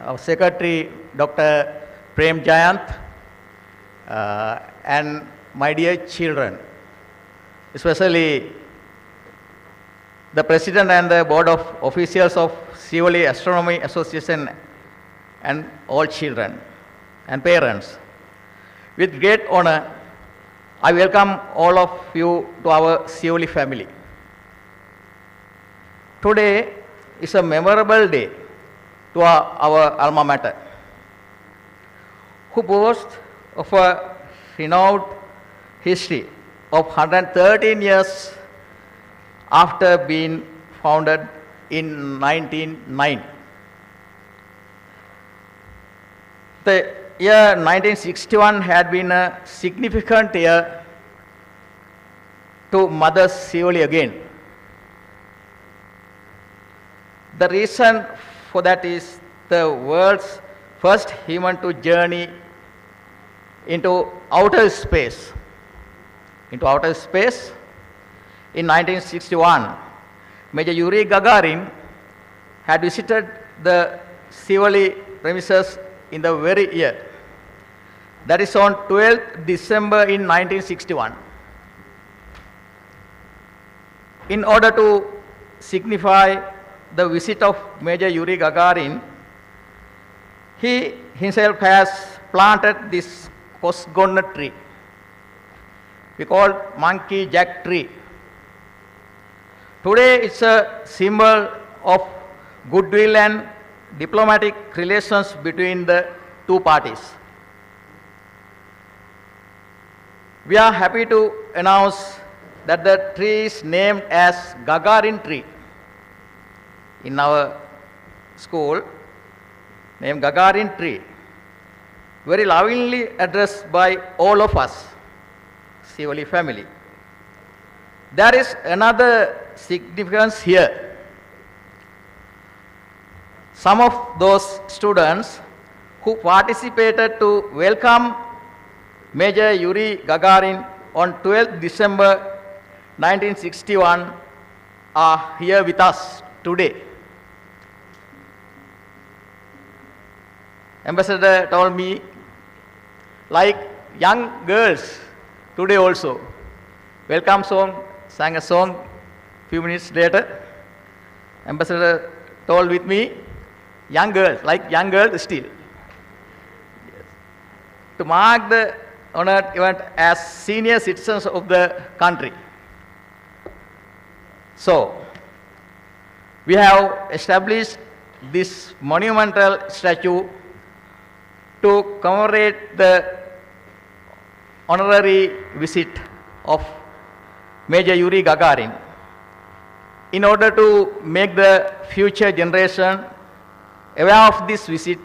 our Secretary Dr. Prem Jayant, and my dear children, especially the President and the Board of Officials of Ceromany Astronomy Association and all children and parents. With great honor, I welcome all of you to our Ceromany family. Today is a memorable day to our alma mater, who boasts of a renowned history of 113 years after being founded in 1909. The year 1961 had been a significant year to Mother Ceromany again. The reason for that is the world's first human to journey into outer space. In 1961, Major Yuri Gagarin had visited the Ceromany premises in the very year. That is on 12th December in 1961. In order to signify the visit of Major Yuri Gagarin, he himself has planted this cosgonut tree, we call monkey jack tree. Today it's a symbol of goodwill and diplomatic relations between the two parties. We are happy to announce that the tree is named as Gagarin tree. In our school, named Gagarin tree, very lovingly addressed by all of us, Ceromany family. There is another significance here. Some of those students who participated to welcome Major Yuri Gagarin on 12th December 1961 are here with us today. Ambassador told me, like young girls today also, welcome song, sang a song few minutes later. Ambassador told with me, young girls, like young girls still. Yes. To mark the honored event as senior citizens of the country. So, we have established this monumental statue to commemorate the honorary visit of Major Yuri Gagarin in order to make the future generation aware of this visit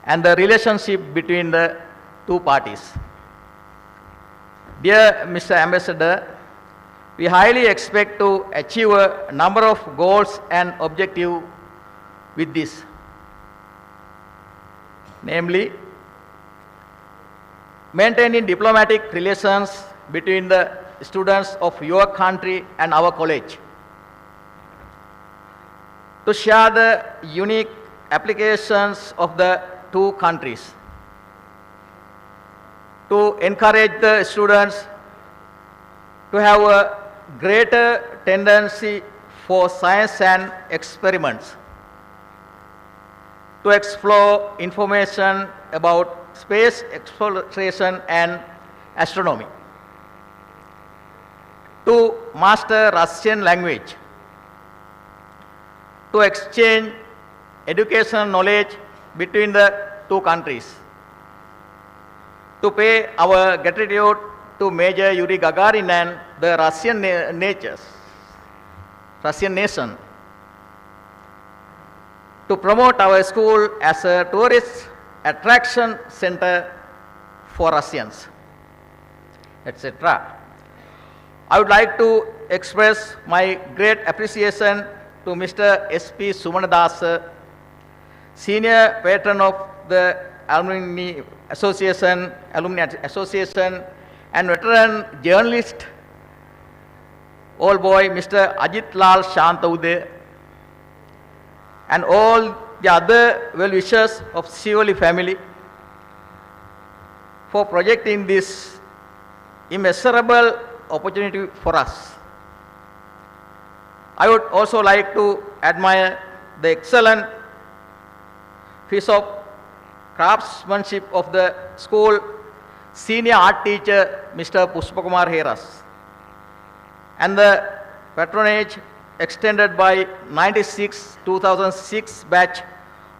and the relationship between the two parties. Dear Mr. Ambassador, we highly expect to achieve a number of goals and objectives with this. Namely, maintaining diplomatic relations between the students of your country and our college, to share the unique applications of the two countries, to encourage the students to have a greater tendency for science and experiments, to explore information about space exploration and astronomy, to master Russian language, to exchange educational knowledge between the two countries, to pay our gratitude to Major Yuri Gagarin and the Russian nation, to promote our school as a tourist attraction center for Russians, etc. I would like to express my great appreciation to Mr. S.P. Sumanadass, Senior Patron of the Alumni Association, and veteran journalist, old boy Mr. Ajit Lal Shantaude, and all the other well-wishers of Sivoli family for projecting this immeasurable opportunity for us. I would also like to admire the excellent piece of craftsmanship of the school senior art teacher, Mr. Pushpakumar Heras, and the patronage extended by 2006 batch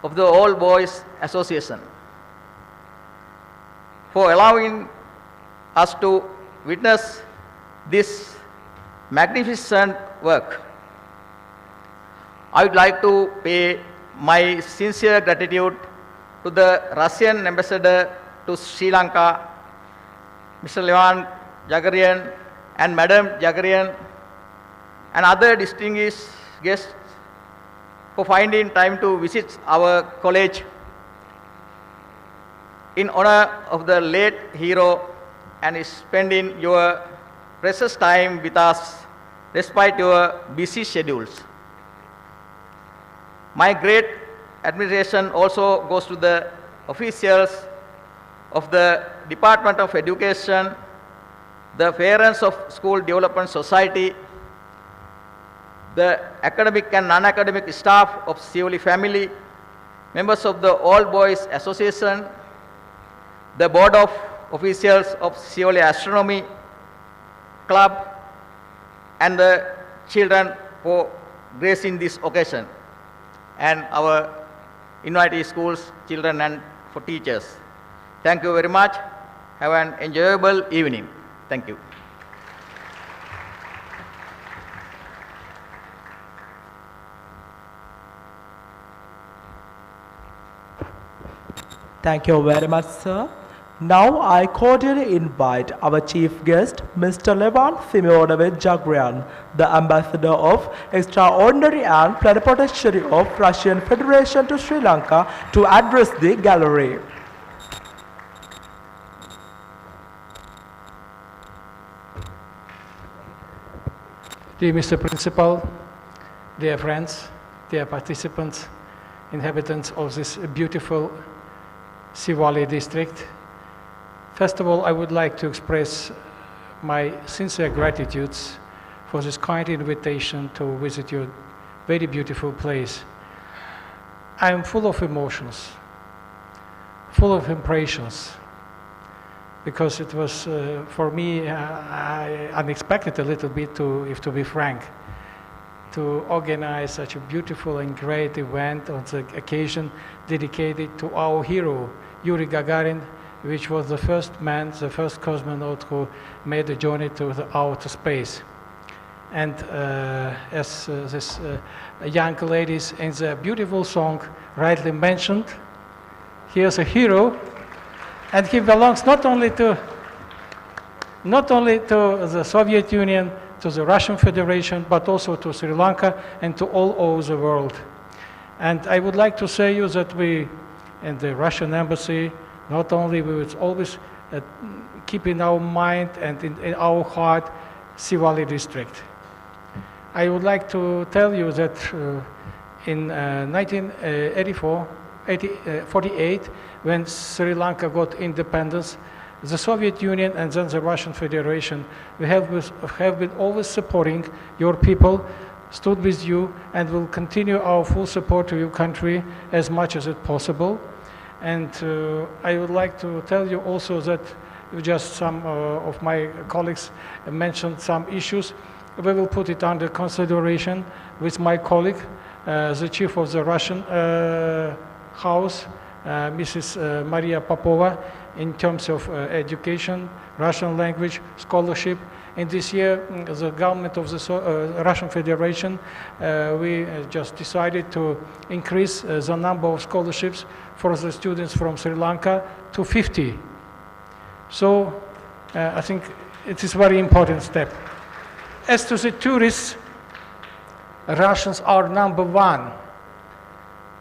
of the All Boys Association for allowing us to witness this magnificent work. I would like to pay my sincere gratitude to the Russian ambassador to Sri Lanka, Mr. Levan Gagarin and Madam Gagarin, and other distinguished guests for finding time to visit our college in honor of the late hero and spending your precious time with us despite your busy schedules. My great admiration also goes to the officials of the Department of Education, the parents of School Development Society, the academic and non-academic staff of Sivoli family, members of the All Boys Association, the board of officials of Sivoli Astronomy Club, and the children for gracing this occasion, and our invitee schools, children, and for teachers. Thank you very much. Have an enjoyable evening. Thank you. Thank you very much, sir. Now I cordially invite our chief guest, Mr. Levan Simeonovich Gagarin, the ambassador of Extraordinary and Plenipotentiary of Russian Federation to Sri Lanka, to address the gallery. Dear Mr. Principal, dear friends, dear participants, inhabitants of this beautiful Sivoli district, first of all, I would like to express my sincere gratitude for this kind invitation to visit your very beautiful place. I am full of emotions, full of impressions, because it was, for me, unexpected a little bit, if to be frank, to organize such a beautiful and great event on the occasion dedicated to our hero, Yuri Gagarin, which was the first man, the first cosmonaut who made a journey to the outer space. And as this young ladies in the beautiful song rightly mentioned, he is a hero, and he belongs not only to the Soviet Union, to the Russian Federation, but also to Sri Lanka and to all over the world. And I would like to say you that we, in the Russian embassy, not only we would always keep in our mind and in our heart Sivoli district. I would like to tell you that in 1948, when Sri Lanka got independence, the Soviet Union and then the Russian Federation, we have been always supporting your people, stood with you, and will continue our full support to your country as much as it possible. And I would like to tell you also that just some of my colleagues mentioned some issues. We will put it under consideration with my colleague, the chief of the Russian House, Mrs. Maria Popova, in terms of education, Russian language, scholarship. In this year, the government of the Russian Federation, we just decided to increase the number of scholarships for the students from Sri Lanka to 50. So I think it is a very important step. As to the tourists, Russians are number one.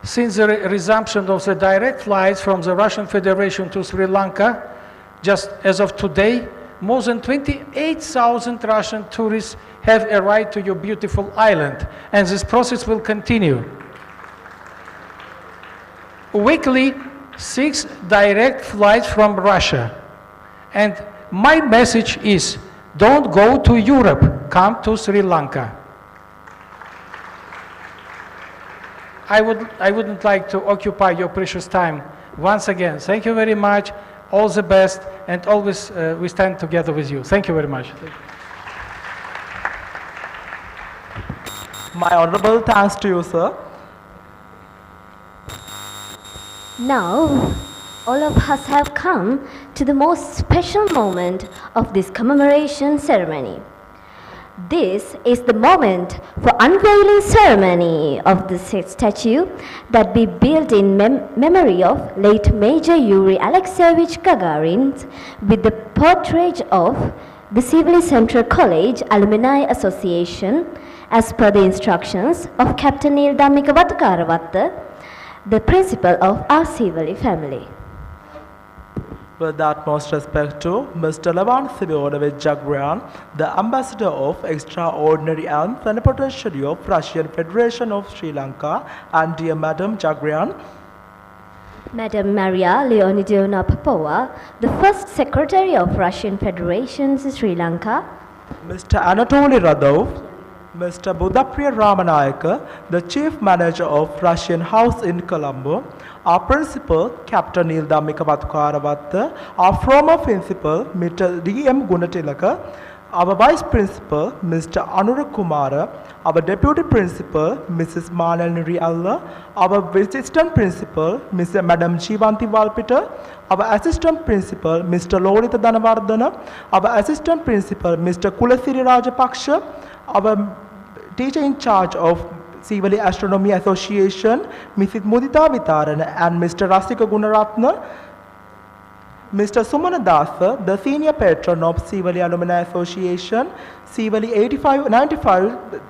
Since the resumption of the direct flights from the Russian Federation to Sri Lanka, just as of today, more than 28,000 Russian tourists have arrived to your beautiful island, and this process will continue. weekly 6 direct flights from Russia. And my message is, don't go to Europe, come to Sri Lanka. I wouldn't like to occupy your precious time. Once again, thank you very much, all the best, and always we stand together with you. Thank you very much. My honorable thanks to you, sir. Now, all of us have come to the most special moment of this commemoration ceremony. This is the moment for unveiling ceremony of the statue that we built in memory of late Major Yuri Alexeyevich Gagarin with the portrait of the Sivali Central College Alumni Association as per the instructions of Captain Neil Dhammika Watakaravatta, the principal of our Sivali family. With the utmost respect to Mr. Levan Simeonovich Gagarin, the Ambassador of Extraordinary and Plenipotentiary of Russian Federation of Sri Lanka, and dear Madam Gagarin, Madam Maria Leonidovna Popova, the first Secretary of Russian Federation Sri Lanka, Mr. Anatoly Radov, Mr. Buddhapriya Ramanayaka, the Chief Manager of Russian House in Colombo, our Principal, Captain Neil Dhammika Watakaravatta, our former Principal, Mr. D.M. Gunatilaka, our Vice Principal, Mr. Anurag Kumara, our Deputy Principal, Mrs. Manalniri Allah, our Assistant Principal, Mr. Madam Jivanti Valpita, our Assistant Principal, Mr. Lorita Dhanavardhana, our Assistant Principal, Mr. Kulasiri Rajapaksha, our Teacher in charge of Sivali Astronomy Association, Mrs. Mudita Vitarana, and Mr. Rasika Gunaratna, Mr. Sumana Dasa, the Senior Patron of Sivali Alumni Association, Sivali 95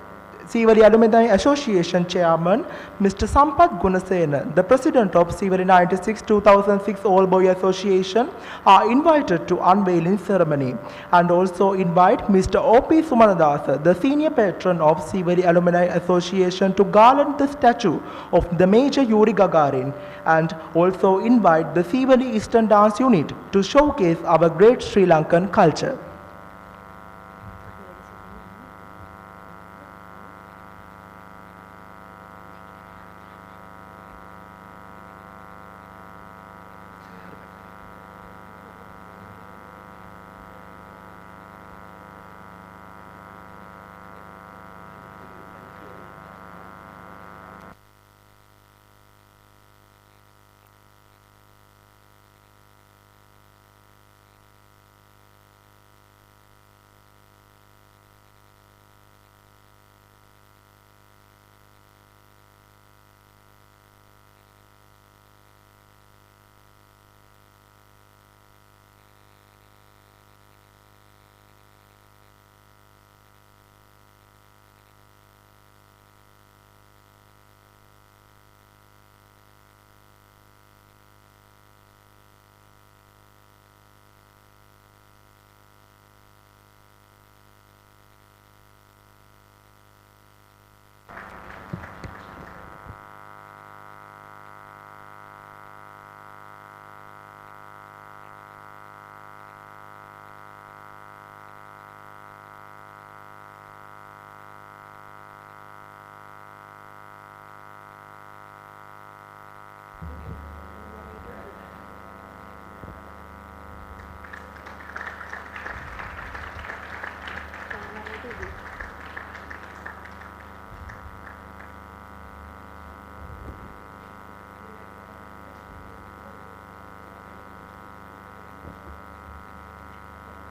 Sivali Alumni Association Chairman, Mr. Sampath Gunasena, the President of Sivali 96-2006 All Boy Association, are invited to unveiling ceremony, and also invite Mr. O.P. Sumanadasa, the Senior Patron of Sivali Alumni Association, to garland the statue of the Major Yuri Gagarin, and also invite the Sivali Eastern Dance Unit to showcase our great Sri Lankan culture.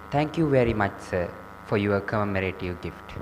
Thank you very much, sir, for your commemorative gift.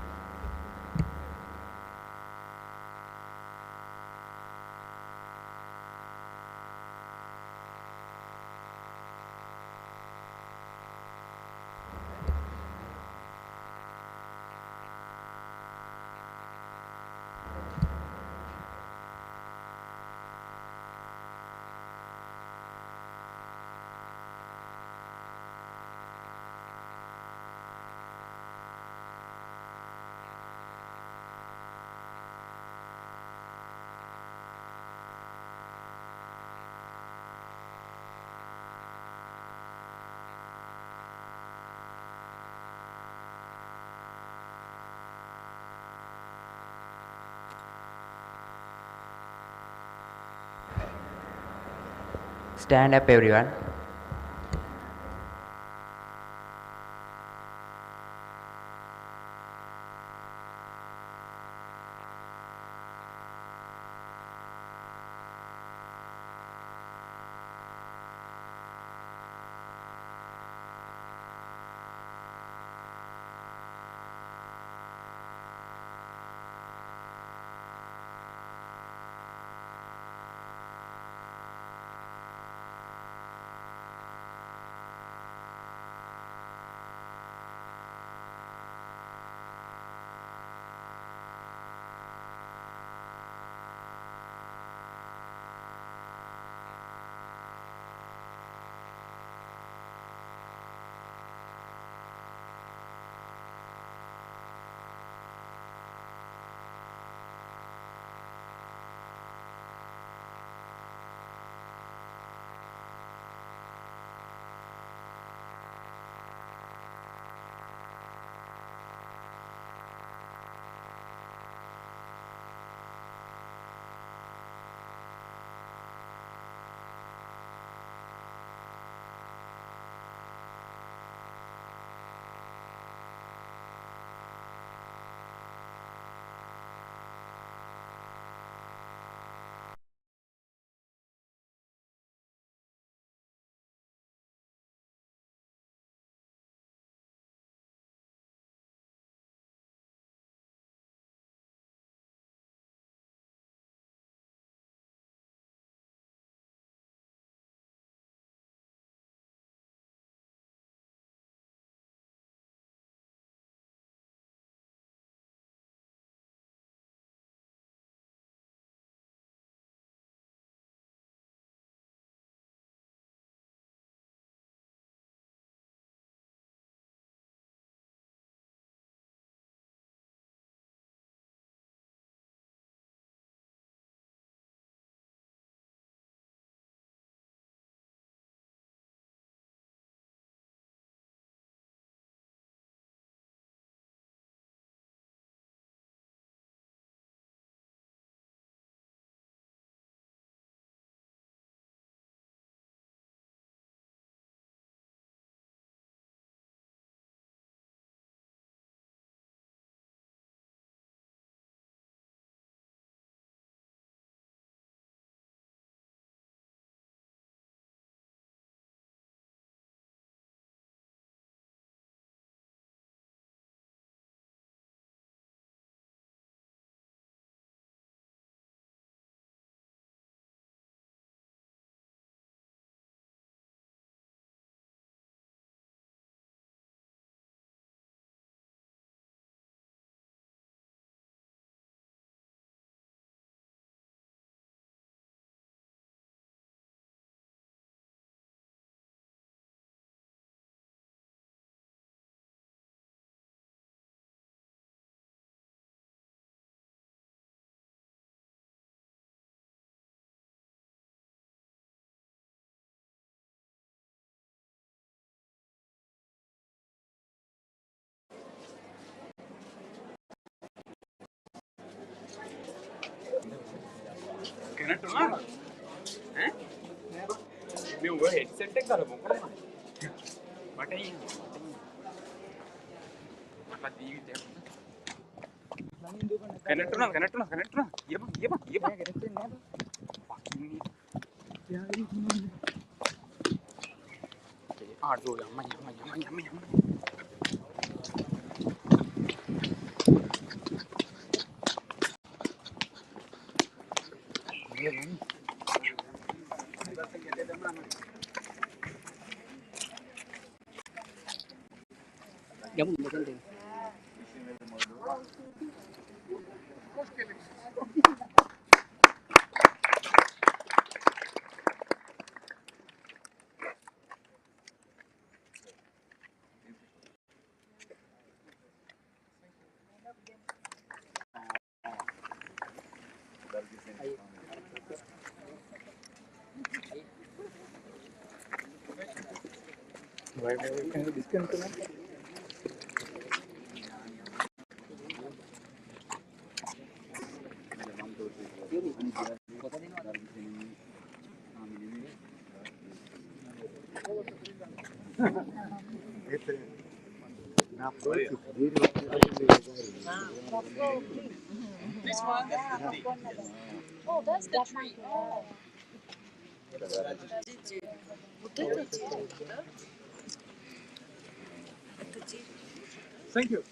Stand up, everyone. Oh, that's the tree. Thank you.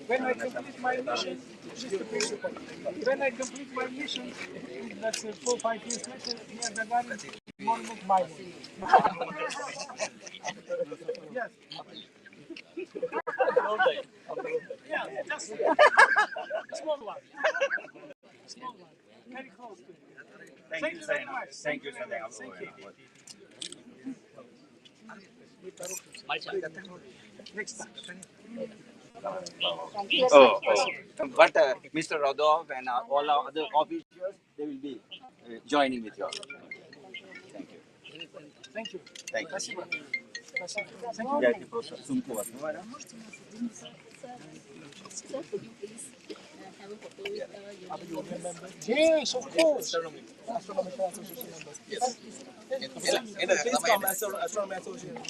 When I complete my mission, just the principle. When I complete my mission, that's 4 5 years later, near Gagarin, monument mine. Yes. Yeah, just small one. Small one. Very close to it. Thank you very much. Thank you very much. Thank you. Next time. But Mr. Radov and all our other officials, they will be joining with you. Thank you. Thank you. Thank you. Спасибо. Спасибо. Я тебе просто сумку открываю. Yes, of course. Please come, Astronomy Association.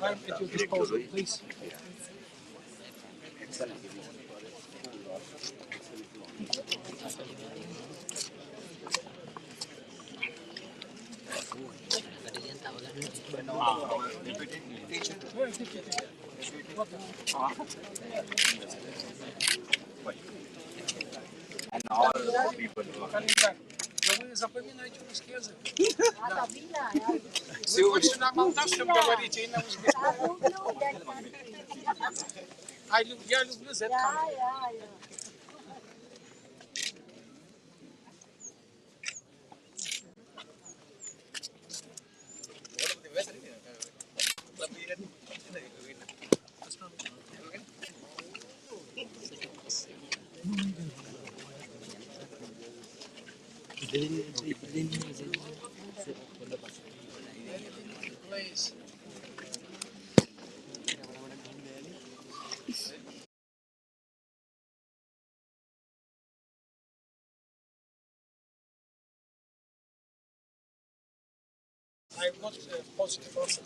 I'm at your disposal, please. And all people who are Coming back. Но вы запоминаете русский язык. Вы на молдавском говорите и на узбекском. Я люблю that country. Please. I've got positive also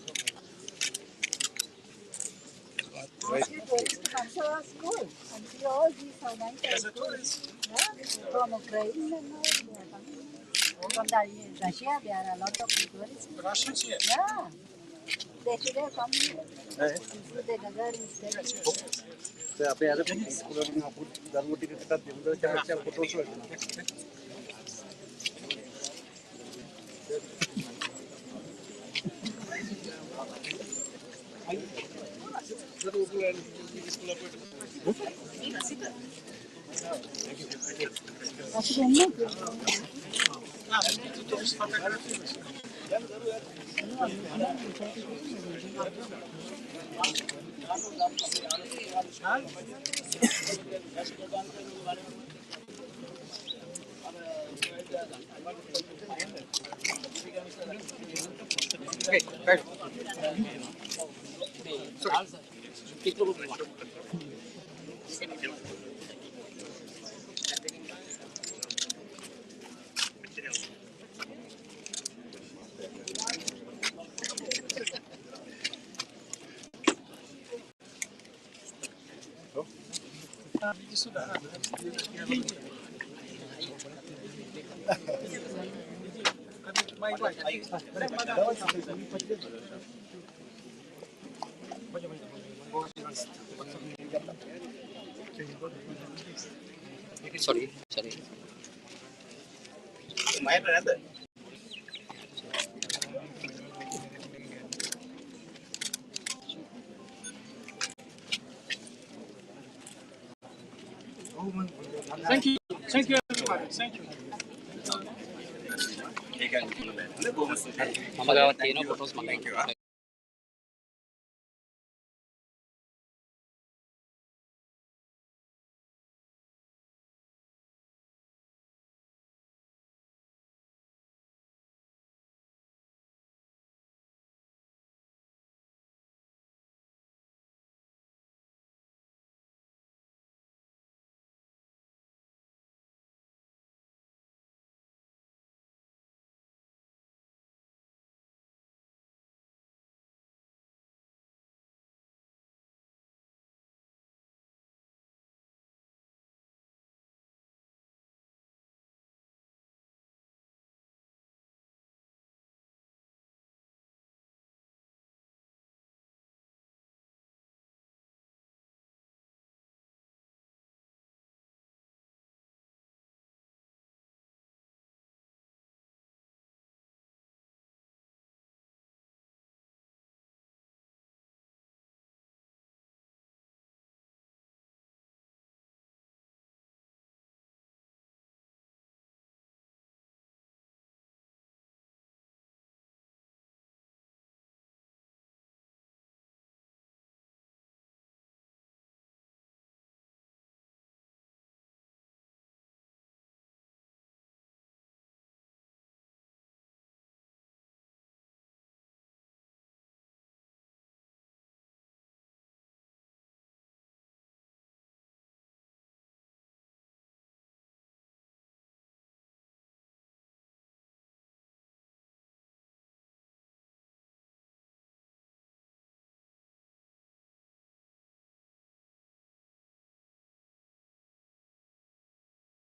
from as a tourist. From Ukraine and from Russia, there are a lot of tourists. Russians, yes. Yeah, they should have come here to see the Gagarin statue. Okay, right. Sorry. My brother. Thank you. Thank you, everybody. Thank you. Mama gawat kayo, no? Photos, thank you.